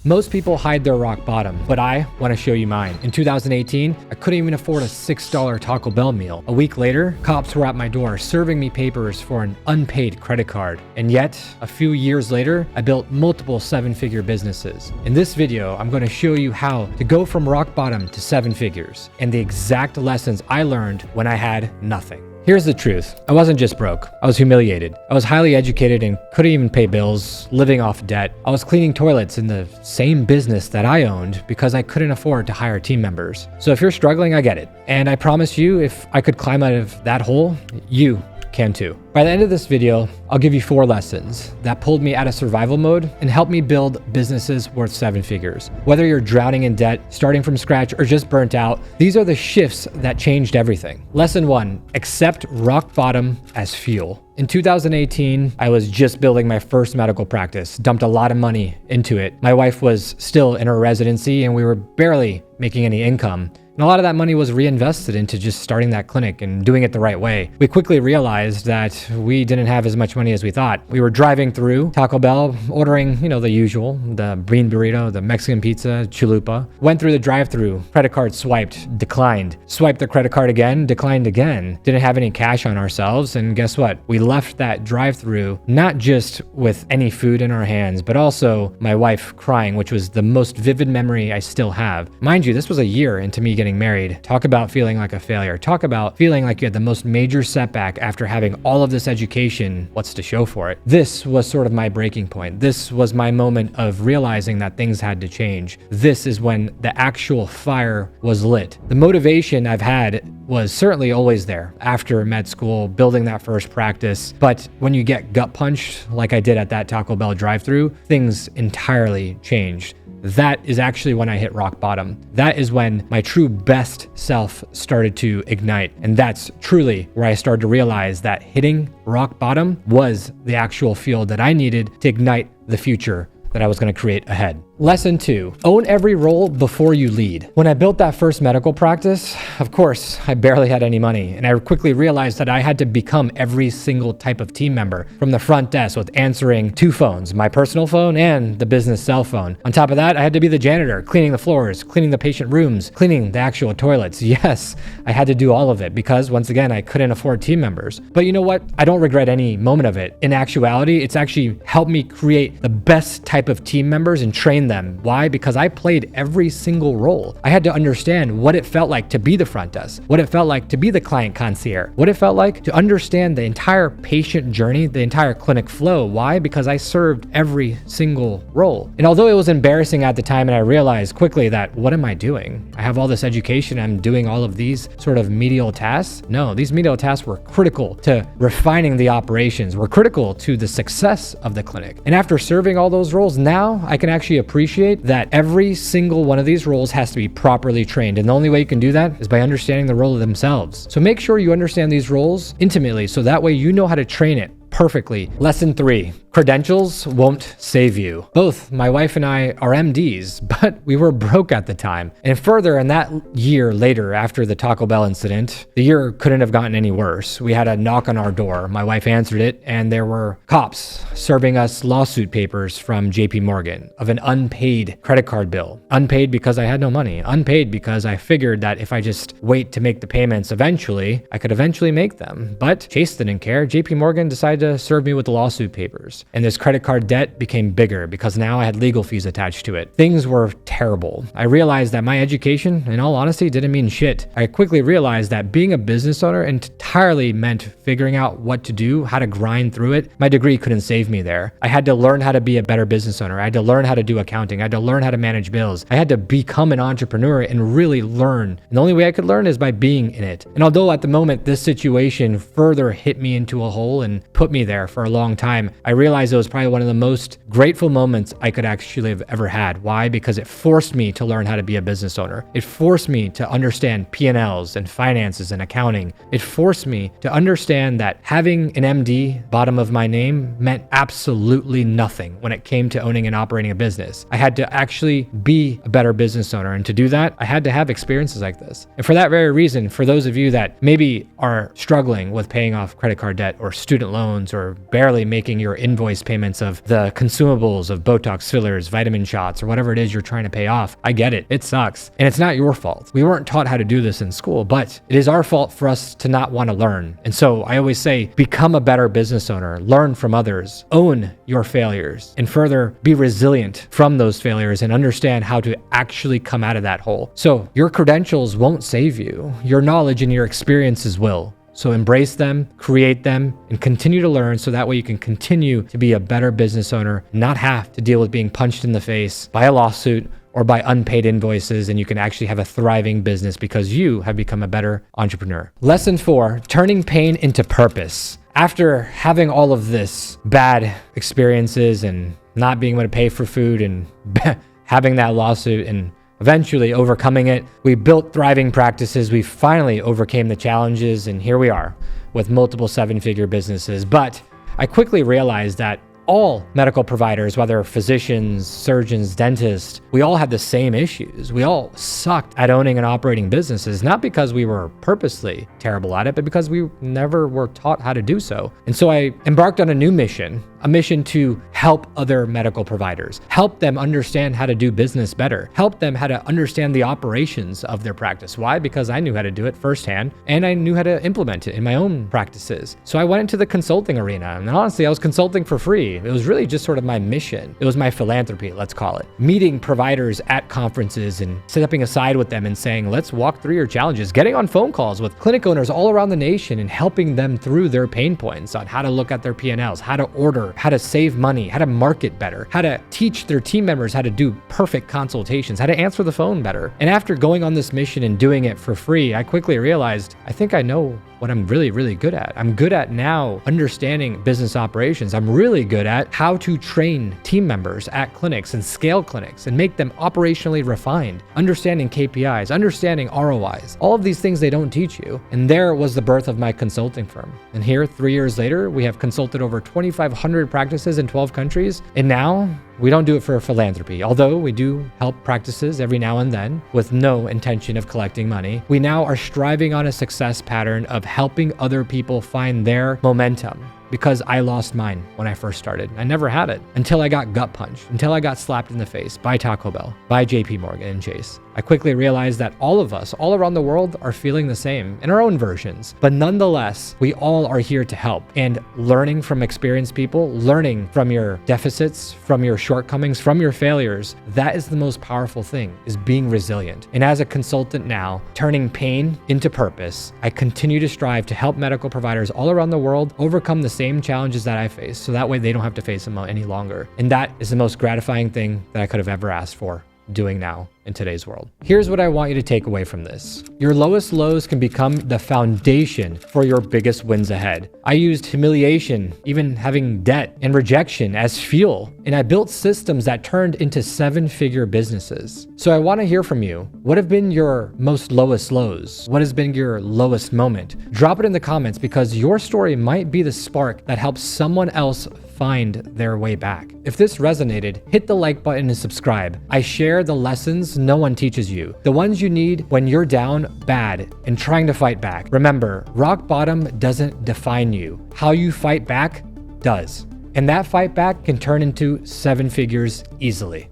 Most people hide their rock bottom, but I want to show you mine. In 2018, I couldn't even afford a $6 Taco Bell meal. A week later, cops were at my door serving me papers for an unpaid credit card. And yet, a few years later, I built multiple seven-figure businesses. In this video, I'm going to show you how to go from rock bottom to seven figures and the exact lessons I learned when I had nothing. Here's the truth. I wasn't just broke. I was humiliated. I was highly educated and couldn't even pay bills, living off debt. I was cleaning toilets in the same business that I owned because I couldn't afford to hire team members. So if you're struggling, I get it. And I promise you, if I could climb out of that hole, you can too. By the end of this video, I'll give you 4 lessons that pulled me out of survival mode and helped me build businesses worth 7 figures. Whether you're drowning in debt, starting from scratch, or just burnt out, these are the shifts that changed everything. Lesson 1, accept rock bottom as fuel. In 2018, I was just building my first medical practice, dumped a lot of money into it. My wife was still in her residency and we were barely making any income. And a lot of that money was reinvested into just starting that clinic and doing it the right way. We quickly realized that we didn't have as much money as we thought. We were driving through Taco Bell, ordering, the usual, the bean burrito, the Mexican pizza, chalupa. Went through the drive-through, credit card swiped, declined. Swiped the credit card again, declined again. Didn't have any cash on ourselves, and guess what? We left that drive-through not just with any food in our hands, but also my wife crying, which was the most vivid memory I still have. Mind you, this was a year into me getting married. Talk about feeling like a failure. Talk about feeling like you had the most major setback after having all of this education. What's to show for it? This was sort of my breaking point. This was my moment of realizing that things had to change. This is when the actual fire was lit. The motivation I've had was certainly always there after med school, building that first practice. But when you get gut punched like I did at that Taco Bell drive-thru, things entirely changed. That is actually when I hit rock bottom. That is when my true best self started to ignite. And that's truly where I started to realize that hitting rock bottom was the actual fuel that I needed to ignite the future that I was going to create ahead. Lesson 2, own every role before you lead. When I built that first medical practice, of course, I barely had any money. And I quickly realized that I had to become every single type of team member, from the front desk with answering 2 phones, my personal phone and the business cell phone. On top of that, I had to be the janitor, cleaning the floors, cleaning the patient rooms, cleaning the actual toilets. Yes, I had to do all of it because once again, I couldn't afford team members. But you know what? I don't regret any moment of it. In actuality, it's actually helped me create the best type of team members and train them. Why? Because I played every single role. I had to understand what it felt like to be the front desk, what it felt like to be the client concierge, what it felt like to understand the entire patient journey, the entire clinic flow. Why? Because I served every single role. And although it was embarrassing at the time and I realized quickly that what am I doing? I have all this education, I'm doing all of these sort of menial tasks. No, these menial tasks were critical to refining the operations, were critical to the success of the clinic. And after serving all those roles, now I can actually appreciate that every single one of these roles has to be properly trained. And the only way you can do that is by understanding the role of themselves. So make sure you understand these roles intimately so that way you know how to train it perfectly. Lesson 3, credentials won't save you. Both my wife and I are MDs, but we were broke at the time. And further, in that year later, after the Taco Bell incident, the year couldn't have gotten any worse. We had a knock on our door. My wife answered it, and there were cops serving us lawsuit papers from JP Morgan of an unpaid credit card bill. Unpaid because I had no money. Unpaid because I figured that if I just wait to make the payments eventually, I could eventually make them. But Chase didn't care. JP Morgan decided to serve me with the lawsuit papers. And this credit card debt became bigger because now I had legal fees attached to it. Things were terrible. I realized that my education, in all honesty, didn't mean shit. I quickly realized that being a business owner entirely meant figuring out what to do, how to grind through it. My degree couldn't save me there. I had to learn how to be a better business owner. I had to learn how to do accounting. I had to learn how to manage bills. I had to become an entrepreneur and really learn. And the only way I could learn is by being in it. And although at the moment this situation further hit me into a hole and put me there for a long time, I realized it was probably one of the most grateful moments I could actually have ever had. Why? Because it forced me to learn how to be a business owner. It forced me to understand P&Ls and finances and accounting. It forced me to understand that having an MD bottom of my name meant absolutely nothing when it came to owning and operating a business. I had to actually be a better business owner. And to do that, I had to have experiences like this. And for that very reason, for those of you that maybe are struggling with paying off credit card debt or student loans loans or barely making your invoice payments of the consumables of Botox fillers, vitamin shots, or whatever it is you're trying to pay off. I get it. It sucks. And it's not your fault. We weren't taught how to do this in school, but it is our fault for us to not want to learn. And so I always say, become a better business owner, learn from others, own your failures, and further be resilient from those failures and understand how to actually come out of that hole. So your credentials won't save you. Your knowledge and your experiences will. So embrace them, create them, and continue to learn so that way you can continue to be a better business owner, not have to deal with being punched in the face by a lawsuit or by unpaid invoices, and you can actually have a thriving business because you have become a better entrepreneur. Lesson 4, turning pain into purpose. After having all of this bad experiences and not being able to pay for food and having that lawsuit and eventually overcoming it, we built thriving practices. We finally overcame the challenges, and here we are with multiple 7-figure businesses. But I quickly realized that all medical providers, whether physicians, surgeons, dentists, we all had the same issues. We all sucked at owning and operating businesses, not because we were purposely terrible at it, but because we never were taught how to do so. And so I embarked on a new mission, a mission to help other medical providers, help them understand how to do business better, help them how to understand the operations of their practice. Why? Because I knew how to do it firsthand and I knew how to implement it in my own practices. So I went into the consulting arena, and honestly, I was consulting for free. It was really just sort of my mission. It was my philanthropy, let's call it. Meeting providers at conferences and stepping aside with them and saying, let's walk through your challenges, getting on phone calls with clinic owners all around the nation and helping them through their pain points on how to look at their P&Ls, how to order, how to save money, how to market better, how to teach their team members how to do perfect consultations, how to answer the phone better. And after going on this mission and doing it for free, I quickly realized, I think I know what I'm really, really good at. I'm good at now understanding business operations. I'm really good at how to train team members at clinics and scale clinics and make them operationally refined, understanding KPIs, understanding ROIs, all of these things they don't teach you. And there was the birth of my consulting firm. And here, 3 years later, we have consulted over 2,500 practices in 12 countries. And now we don't do it for philanthropy, although we do help practices every now and then with no intention of collecting money. We now are striving on a success pattern of helping other people find their momentum, because I lost mine when I first started. I never had it until I got gut punched, until I got slapped in the face by Taco Bell, by JP Morgan and Chase. I quickly realized that all of us, all around the world, are feeling the same in our own versions. But nonetheless, we all are here to help. And learning from experienced people, learning from your deficits, from your shortcomings, from your failures, that is the most powerful thing, is being resilient. And as a consultant now, turning pain into purpose, I continue to strive to help medical providers all around the world overcome the same challenges that I face, so that way they don't have to face them any longer. And that is the most gratifying thing that I could have ever asked for doing now in today's world. Here's what I want you to take away from this. Your lowest lows can become the foundation for your biggest wins ahead. I used humiliation, even having debt and rejection as fuel, and I built systems that turned into 7-figure businesses. So I want to hear from you. What have been your most lowest lows? What has been your lowest moment? Drop it in the comments, because your story might be the spark that helps someone else find their way back. If this resonated, hit the like button and subscribe. I share the lessons no one teaches you, the ones you need when you're down bad and trying to fight back. Remember, rock bottom doesn't define you. How you fight back does. And that fight back can turn into 7 figures easily.